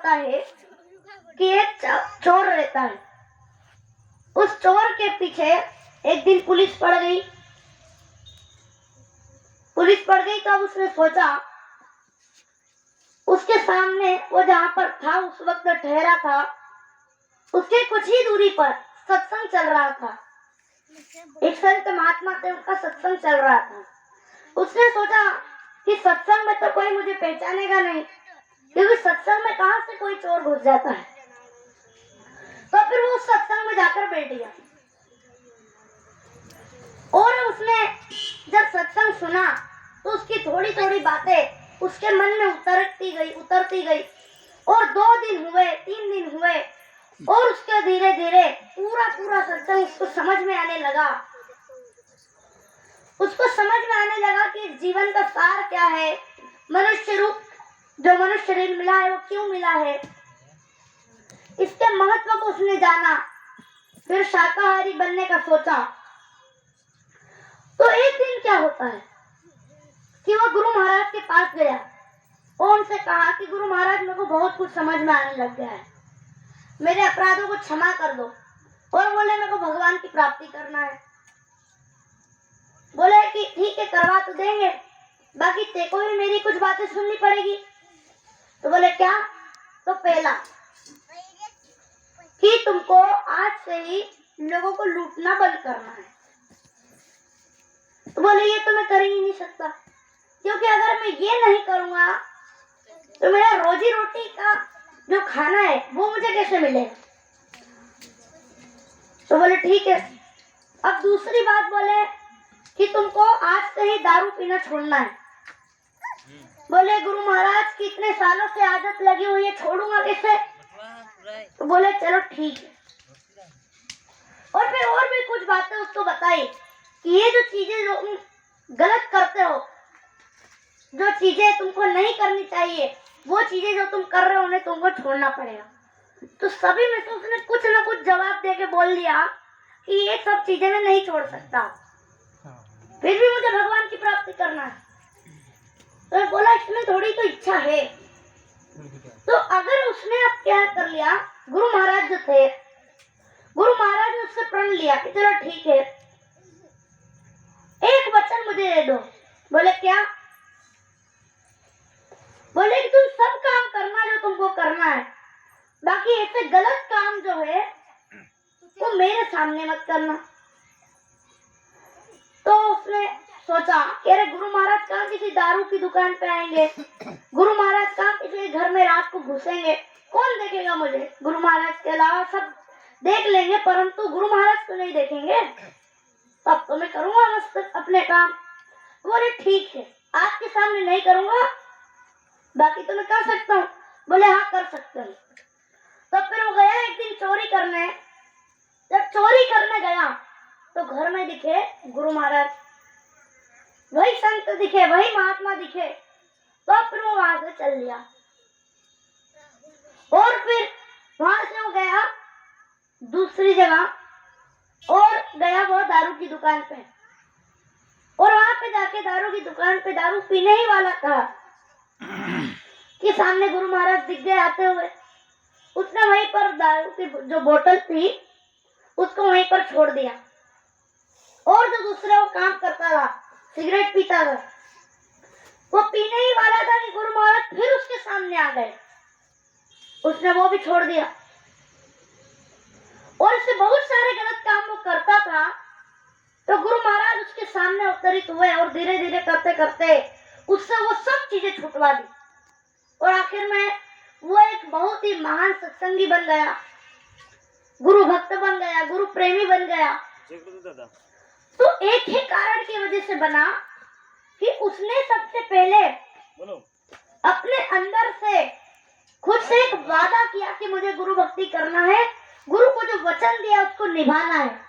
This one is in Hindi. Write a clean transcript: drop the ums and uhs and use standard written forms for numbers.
होता है कि एक चोर रहता है। उस चोर के पीछे एक दिन पुलिस पड़ गई। तब उसने सोचा, उसके सामने वो जहां पर था उस वक्त ठहरा था, उसके कुछ ही दूरी पर सत्संग चल रहा था। एक संत महात्मा थे, उनका सत्संग चल रहा था। उसने सोचा कि सत्संग में तो कोई मुझे पहचानेगा नहीं, क्योंकि सत्संग में कहां से कोई चोर घुस जाता है। तो फिर वो सत्संग में जाकर बैठ गया और उसने जब सत्संग सुना तो उसकी थोड़ी थोड़ी बातें उसके मन में उतरती गई और 2 दिन हुए, 3 दिन हुए और उसके धीरे धीरे पूरा सत्संग उसको समझ में आने लगा। उसको समझ में आने लगा कि जीवन का सार क्या है, मनुष्य रूप जो मनुष्य शरीर मिला है वो क्यों मिला है, इसके महत्व को उसने जाना। फिर शाकाहारी बनने का सोचा। तो एक दिन क्या होता है कि वो गुरु महाराज के पास गया और उनसे कहा कि गुरु महाराज, मेरे को बहुत कुछ समझ में आने लग गया है, मेरे अपराधों को क्षमा कर दो। और बोले, मेरे को भगवान की प्राप्ति करना है। बोले कि ठीक है, करवा तो देंगे, बाकी तेको भी मेरी कुछ बातें सुननी पड़ेगी। तो बोले क्या? तो पहला कि तुमको आज से ही लोगों को लूटना बंद करना है। तो बोले, ये तो मैं कर ही नहीं सकता, क्योंकि अगर मैं ये नहीं करूंगा तो मेरा रोजी रोटी का जो खाना है वो मुझे कैसे मिलेगा। तो बोले ठीक है। अब दूसरी बात बोले कि तुमको आज से ही दारू पीना छोड़ना है। बोले, गुरु महाराज कितने सालों से आदत लगी हुई है, छोड़ूंगा कैसे। तो बोले चलो ठीक है। और फिर और भी कुछ बातें उसको बताई कि ये जो चीजें जो तुम गलत करते हो, जो चीजें तुमको नहीं करनी चाहिए, वो चीजें जो तुम कर रहे हो उन्हें तुमको छोड़ना पड़ेगा। तो सभी में से उसने कुछ ना कुछ जवाब देके बोल दिया कि ये सब चीजें मैं नहीं छोड़ सकता, फिर भी मुझे भगवान की प्राप्ति करना है। तो बोला, इसमें थोड़ी तो इच्छा है। तो अगर उसने अब क्या कर लिया, गुरु महाराज जो थे, गुरु महाराज ने उससे प्रण लिया कि चलो ठीक है, एक वचन मुझे दे दो। बोले क्या? बोले कि तुम सब काम करना जो तुमको करना है, बाकी ऐसे गलत काम जो है वो मेरे सामने मत करना। तो उसने सोचा, अरे गुरु महाराज कहाँ किसी दारू की दुकान पे आएंगे, गुरु महाराज कहाँ किसी घर में रात को घुसेंगे, कौन देखेगा मुझे। गुरु महाराज के अलावा सब देख लेंगे, परंतु गुरु महाराज तो नहीं देखेंगे। तब तो मैं करूंगा मस्त अपने काम। बोले ठीक है, आपके सामने नहीं करूंगा, बाकी तो मैं कर सकता हूँ। बोले हाँ कर सकते हैं। तब फिर वो गया एक दिन चोरी करने। जब चोरी करने गया तो घर में दिखे गुरु महाराज, वही संत दिखे, वही महात्मा दिखे। तो फिर वो वहां से चल लिया और फिर वहां से वो गया दूसरी जगह और गया वो दारू की दुकान पे। और वहां पे जाके दारू की दुकान पे दारू पीने ही वाला था कि सामने गुरु महाराज दिख गए आते हुए। उसने वहीं पर दारू की जो बोतल थी उसको वहीं पर छोड़ दिया और जो दूसरा वो काम करता था, सिगरेट पीता था, वो पीने ही वाला था कि गुरु महाराज फिर उसके सामने आ गए। उसने वो भी छोड़ दिया और इससे बहुत सारे गलत काम वो करता था। तो गुरु महाराज उसके सामने अवतरित हुए और धीरे धीरे करते करते उससे वो सब चीजें छुटवा दी और आखिर में वो एक बहुत ही महान सत्संगी बन गया, गुरु भक्त बन गया, गुरु प्रेमी बन गया। तो एक ही कारण की वजह से बना कि उसने सबसे पहले अपने अंदर से खुद से एक वादा किया कि मुझे गुरु भक्ति करना है, गुरु को जो वचन दिया उसको निभाना है।